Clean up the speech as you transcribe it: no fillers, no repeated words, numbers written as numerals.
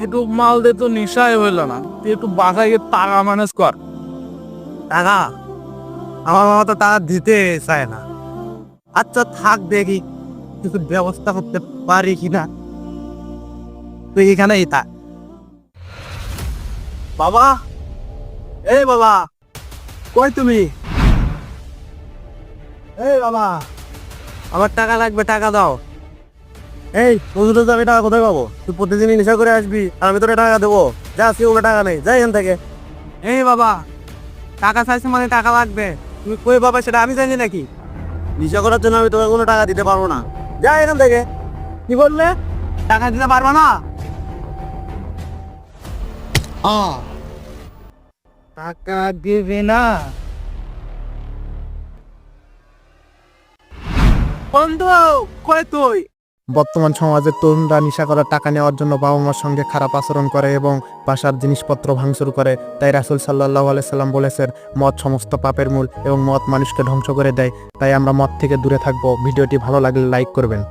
একটু মাল দে তো নেশাই হইল না, তুই একটু বাসায় গিয়ে টাকা ম্যানেজ কর। টাকা? আমার বাবা তো টাকা দিতে চায় না। আচ্ছা থাক, দেখি কিছু ব্যবস্থা করতে পারি কিনা। তুই এখানেই থাক। বাবা, এই বাবা, কই তুমি? এই বাবা, আমার টাকা লাগবে, টাকা দাও। এই বন্ধুটা, আমি টাকা কোথায় পাবো? তুই প্রতিদিনই নেশা করে আসবি আর আমি তোরে টাকা দেবো? যা, আজকে কোনো টাকা নেই, যাই এখান থেকে। এই বাবা, টাকা চাইছে মানে টাকা লাগবে। তুমি কই বাবা, সেটা আমি জানি নাকি? নেশা করার জন্য আমি তোকে কোনো টাকা দিতে পারবো না। যা এখান থেকে। কি বললে? টাকা দিতে পারবো না? টাকা দিবি না? বন্ধু, কই তুই? বর্তমান সমাজে তরুণরা নেশা করার টাকা নেওয়ার জন্য বাবা মার সঙ্গে খারাপ আচরণ করে এবং বাসার জিনিসপত্র ভাঙচুর করে। তাই রাসূল সাল্লাল্লাহু আলাইহি সাল্লাম বলেছেন, মদ সমস্ত পাপের মূল এবং মদ মানুষকে ধ্বংস করে দেয়। তাই আমরা মদ থেকে দূরে থাকবো। ভিডিওটি ভালো লাগলে লাইক করবেন।